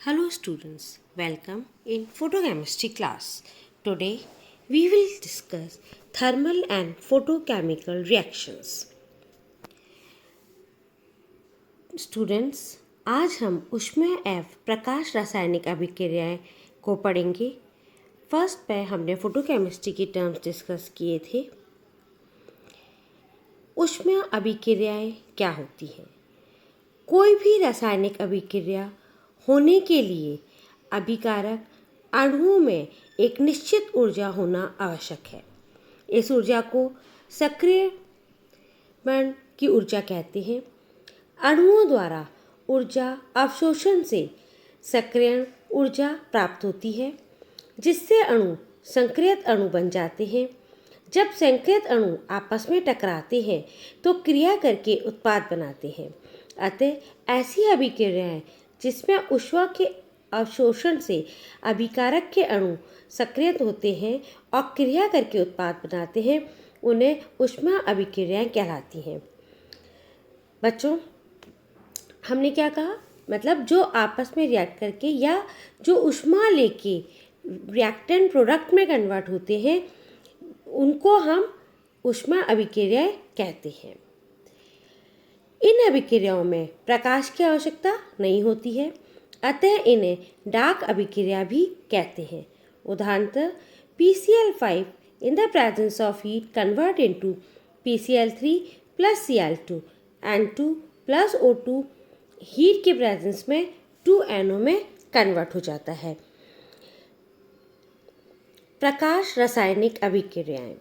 Hello students, welcome in photochemistry class. Today we will discuss thermal and photochemical reactions. Students, आज हम ऊष्मीय एवं प्रकाश रासायनिक अभिक्रियाएं को पढ़ेंगे. फर्स्ट पे हमने फोटोकेमिस्ट्री की टर्म्स डिस्कस किए थे. ऊष्मीय अभिक्रियाएं क्या होती हैं? कोई भी रासायनिक अभिक्रिया होने के लिए अभिकारक अणुओं में एक निश्चित ऊर्जा होना आवश्यक है. इस ऊर्जा को सक्रियण की ऊर्जा कहते हैं. अणुओं द्वारा ऊर्जा अवशोषण से सक्रियण ऊर्जा प्राप्त होती है, जिससे अणु संक्रियत अणु बन जाते हैं. जब संक्रियत अणु आपस में टकराते हैं तो क्रिया करके उत्पाद बनाते हैं. अतः ऐसी अभिक्रियाएं जिसमें ऊष्मा के अवशोषण से अभिकारक के अणु सक्रियत होते हैं और क्रिया करके उत्पाद बनाते हैं, उन्हें ऊष्मा अभिक्रियाएं कहलाती हैं. बच्चों, हमने क्या कहा? मतलब जो आपस में रिएक्ट करके या जो ऊष्मा लेके रिएक्टेंट प्रोडक्ट में कन्वर्ट होते हैं, उनको हम ऊष्मा अभिक्रियाएं कहते हैं. इन अभिक्रियाओं में प्रकाश की आवश्यकता नहीं होती है, अतः इन्हें डार्क अभिक्रिया भी कहते हैं. उदाहरणतः PCl5 in the presence of heat convert into PCl3 plus Cl2 N2 plus O2 heat के प्रेजेंस में 2NO में कन्वर्ट हो जाता है. प्रकाश रासायनिक अभिक्रियाएं.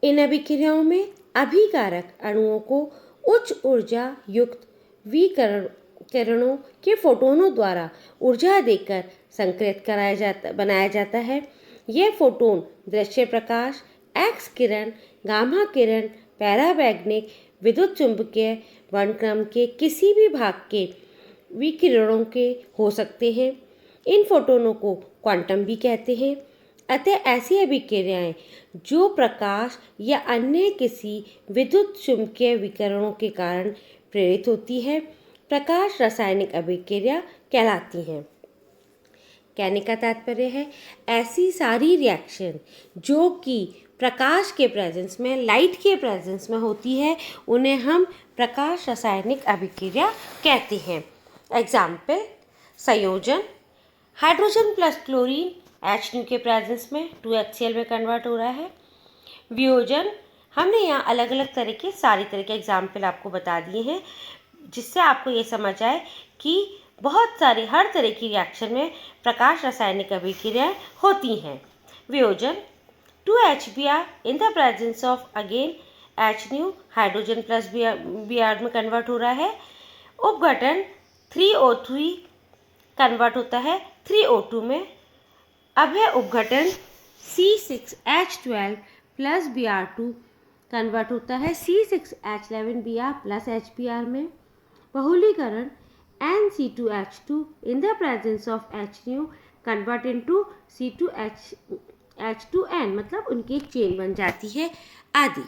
इन अभिक्रियाओं में अभिकारक अणुओं को उच्च ऊर्जा युक्त विकिरणों के फोटोनों द्वारा ऊर्जा देकर संक्रियत बनाया जाता है. ये फोटोन दृश्य प्रकाश, एक्स किरण, गामा किरण, पैराबैंगनिक, विद्युत चुंबकीय वर्णक्रम के किसी भी भाग के विकिरणों के हो सकते हैं. इन फोटोनों को क्वांटम भी कहते हैं. अतः ऐसी अभिक्रियाएं जो प्रकाश या अन्य किसी विद्युत चुंबकीय विकिरणों के कारण प्रेरित होती है, प्रकाश रासायनिक अभिक्रिया कहलाती हैं. कहने का तात्पर्य है, ऐसी सारी रिएक्शन जो कि प्रकाश के प्रेजेंस में, लाइट के प्रेजेंस में होती है, उन्हें हम प्रकाश रासायनिक अभिक्रिया कहते हैं. एग्जाम्पल: संयोजन, हाइड्रोजन प्लस क्लोरीन HNO के प्रेजेंस में 2HCl में कन्वर्ट हो रहा है. वियोजन, हमने यहाँ अलग अलग सारी तरह के एग्जाम्पल आपको बता दिए हैं, जिससे आपको ये समझ आए कि बहुत सारे हर तरह की रिएक्शन में प्रकाश रासायनिक अभिक्रियाएं होती हैं. वियोजन, 2HBr in the presence of again HNO hydrogen plus Br में कन्वर्ट हो रहा है. उपघटन, 3O3 कन्वर्ट होता है 3O2 में. अब है उपघटन, C6H12 प्लस Br2 कन्वर्ट होता है C6H11Br प्लस HBr में. बहुलीकरण, NC2H2 in the presence of HNO convert into C2H2N, मतलब उनकी एक चेन बन जाती है आदि.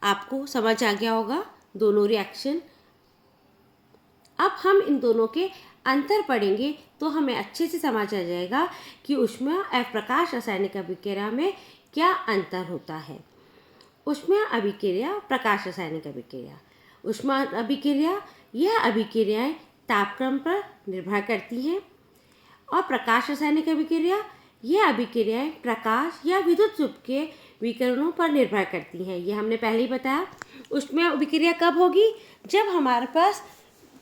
आपको समझ आ गया होगा दोनों रिएक्शन. अब हम इन दोनों के अंतर पढ़ेंगे तो हमें अच्छे से समझ आ जाएगा कि ऊष्मीय एवं प्रकाश रासायनिक अभिक्रिया में क्या अंतर होता है. ऊष्मीय अभिक्रिया, प्रकाश रासायनिक अभिक्रिया. ऊष्मीय अभिक्रिया, यह अभिक्रियाएं तापक्रम पर निर्भर करती हैं. और प्रकाश रासायनिक अभिक्रिया, यह अभिक्रियाएं प्रकाश या विद्युत चुंबकीय विकिरणों पर निर्भर करती हैं. ये हमने पहले ही बताया. ऊष्मीय अभिक्रिया कब होगी? जब हमारे पास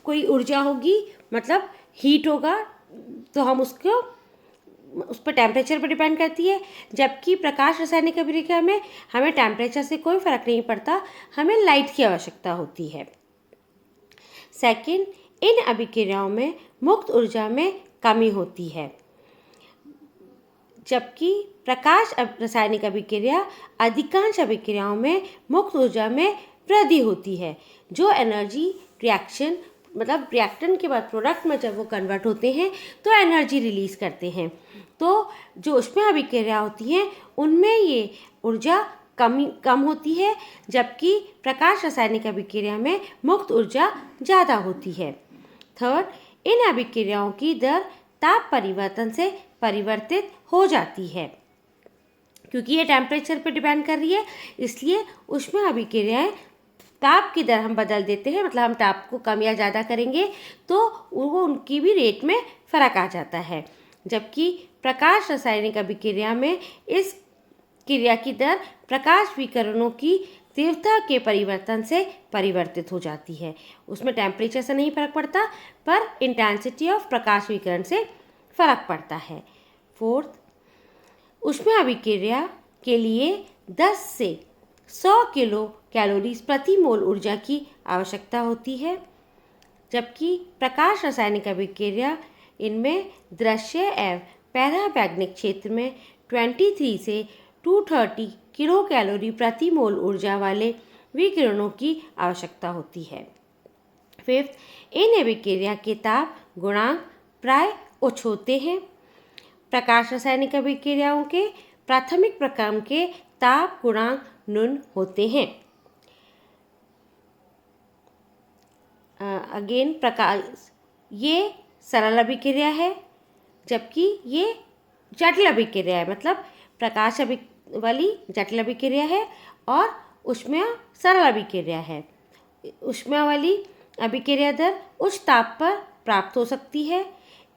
कोई ऊर्जा होगी, मतलब हीट होगा, तो हम उस पर टेम्परेचर पर डिपेंड करती है. जबकि प्रकाश रासायनिक अभिक्रिया में हमें टेम्परेचर से कोई फर्क नहीं पड़ता, हमें लाइट की आवश्यकता होती है. सेकंड, इन अभिक्रियाओं में मुक्त ऊर्जा में कमी होती है, जबकि प्रकाश रासायनिक अभिक्रिया अधिकांश अभिक्रियाओं में मुक्त ऊर्जा में वृद्धि होती है. जो एनर्जी रिएक्शन, मतलब रिएक्टेंट के बाद प्रोडक्ट में जब वो कन्वर्ट होते हैं तो एनर्जी रिलीज करते हैं. तो जो ऊष्मीय अभिक्रिया होती हैं उनमें ये ऊर्जा कम होती है, जबकि प्रकाश रासायनिक अभिक्रिया में मुक्त ऊर्जा ज़्यादा होती है. थर्ड, इन अभिक्रियाओं की दर ताप परिवर्तन से परिवर्तित हो जाती है। क्योंकि ये टेम्परेचर पर डिपेंड कर रही है, इसलिए उसमें अभिक्रियाएं ताप की दर हम बदल देते हैं, मतलब हम ताप को कम या ज़्यादा करेंगे तो वो उनकी भी रेट में फ़र्क आ जाता है। जबकि प्रकाश रासायनिक अभिक्रिया में इस क्रिया की दर प्रकाश विकिरणों की तीव्रता के परिवर्तन से परिवर्तित हो जाती है। उसमें टेम्परेचर से नहीं फर्क पड़ता, पर इंटेंसिटी ऑफ प्रकाश विकिरण से फर्क पड़ता है। फोर्थ, ऊष्मा अभिक्रिया के लिए 10 से 100 किलो कैलोरीज प्रति मोल ऊर्जा की आवश्यकता होती है, जबकि प्रकाश रासायनिक अभिक्रिया इनमें दृश्य एवं पैराबैग्निक क्षेत्र में 23 से 230 किलो कैलोरी प्रति मोल ऊर्जा वाले विकिरणों की आवश्यकता होती है। फिफ्थ, इन अभिक्रिया के ताप गुणांक प्राय उच्च होते हैं। प्रकाश रासायनिक अभिक्रियाओं के प्राथमिक प्रक्रम के ताप गुणांक न्यून होते हैं। अगेन प्रकाश ये सरल अभिक्रिया है, जबकि ये जटिल अभिक्रिया है, मतलब प्रकाश वाली जटिल अभिक्रिया है और ऊष्मा सरल अभिक्रिया है। ऊष्मा वाली अभिक्रिया दर उच्च ताप पर प्राप्त हो सकती है।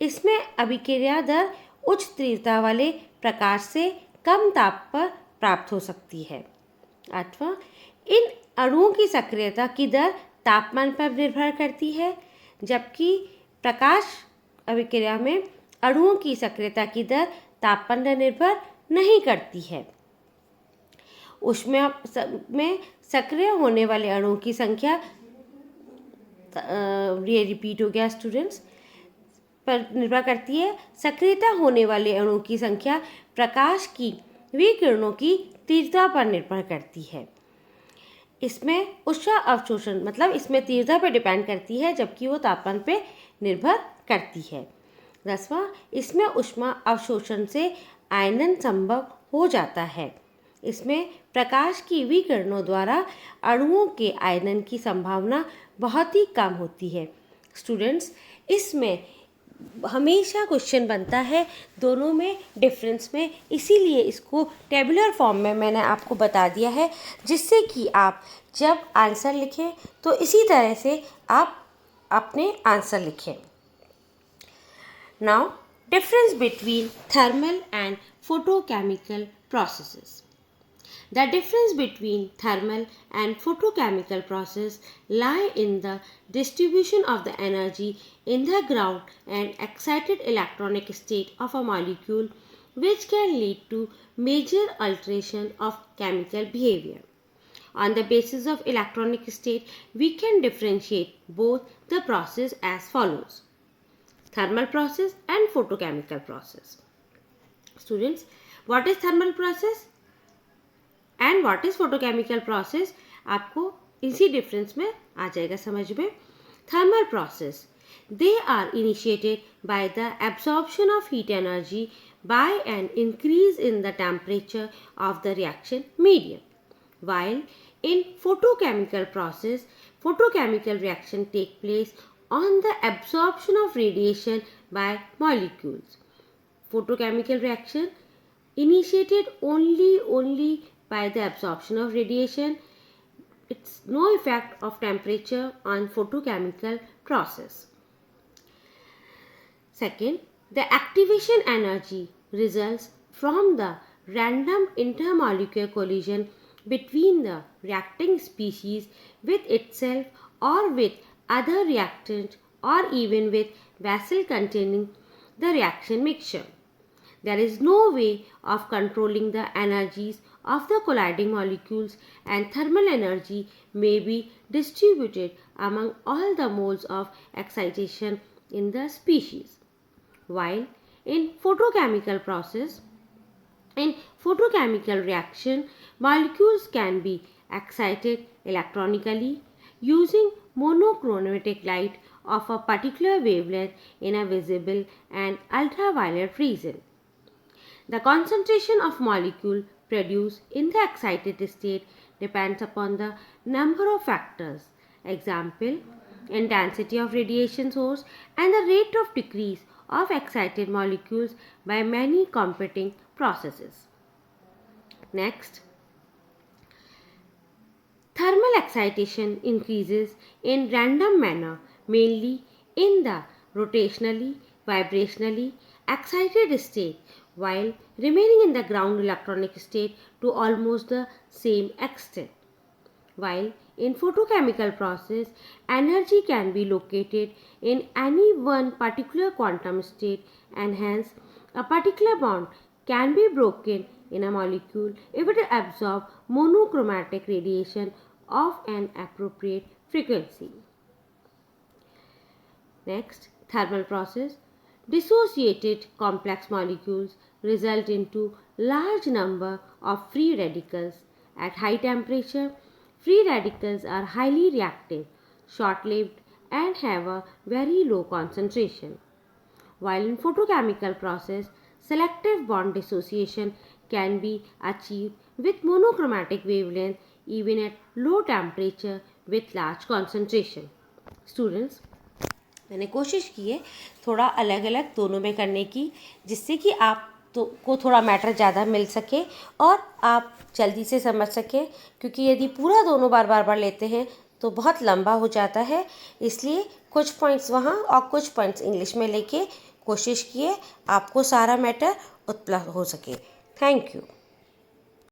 इसमें अभिक्रिया दर उच्च तीव्रता वाले प्रकाश से कम ताप पर प्राप्त हो सकती है। आठवां, इन अणुओं की सक्रियता की दर तापमान पर निर्भर करती है, जबकि प्रकाश अभिक्रिया में अणुओं की सक्रियता की दर तापमान पर निर्भर नहीं करती है। ऊष्मा में सक्रिय होने वाले अणुओं की संख्या, ये रिपीट हो गया स्टूडेंट्स, पर निर्भर करती है। सक्रियता होने वाले अणुओं की संख्या प्रकाश की विकिरणों की तीव्रता पर निर्भर करती है। इसमें ऊष्मा अवशोषण, मतलब इसमें तीव्रता पर डिपेंड करती है, जबकि वो तापमान पे निर्भर करती है। 10वां, इसमें ऊष्मा अवशोषण से आयनन संभव हो जाता है। इसमें प्रकाश की विकिरणों द्वारा अणुओं के आयनन की संभावना बहुत ही कम होती है। स्टूडेंट्स, इसमें हमेशा क्वेश्चन बनता है दोनों में डिफरेंस में, इसीलिए इसको टेबुलर फॉर्म में मैंने आपको बता दिया है, जिससे कि आप जब आंसर लिखें तो इसी तरह से आप अपने आंसर लिखें। Now, difference between thermal and photochemical processes. The difference between thermal and photochemical process lie in the distribution of the energy in the ground and excited electronic state of a molecule, which can lead to major alteration of chemical behavior. On the basis of electronic state, we can differentiate both the process as follows: thermal process and photochemical process. Students, what is thermal process and what is photochemical process? आपको इसी difference में आ जाएगा समझ में। Thermal process, they are initiated by the absorption of heat energy by an increase in the temperature of the reaction medium. While in photochemical process, photochemical reaction take place on the absorption of radiation by molecules. Photochemical reaction initiated only by the absorption of radiation. It's no effect of temperature on photochemical process. Second, the activation energy results from the random intermolecular collision between the reacting species with itself or with other reactant or even with vessel containing the reaction mixture. There is no way of controlling the energies of the colliding molecules, and thermal energy may be distributed among all the modes of excitation in the species. While in photochemical process, in photochemical reaction, molecules can be excited electronically using monochromatic light of a particular wavelength in a visible and ultraviolet region. The concentration of molecule produced in the excited state depends upon the number of factors. Example, intensity of radiation source, and the rate of decrease of excited molecules by many competing processes. Next, thermal excitation increases in random manner, mainly in the rotationally, vibrationally excited state, while remaining in the ground electronic state to almost the same extent. While in photochemical process, energy can be located in any one particular quantum state, and hence a particular bond can be broken in a molecule if it absorbs monochromatic radiation of an appropriate frequency. Next, thermal process. Dissociated complex molecules result into large number of free radicals. At high temperature, free radicals are highly reactive, short-lived, and have a very low concentration. While in photochemical process, selective bond dissociation can be achieved with monochromatic wavelength even at low temperature with large concentration. Students, मैंने कोशिश की है थोड़ा अलग अलग दोनों में करने की, जिससे कि आप को थोड़ा मैटर ज़्यादा मिल सके और आप जल्दी से समझ सकें, क्योंकि यदि पूरा दोनों बार लेते हैं तो बहुत लंबा हो जाता है। इसलिए कुछ पॉइंट्स वहाँ और कुछ पॉइंट्स इंग्लिश में लेके कोशिश किए आपको सारा मैटर उपलब्ध हो सके। Thank you.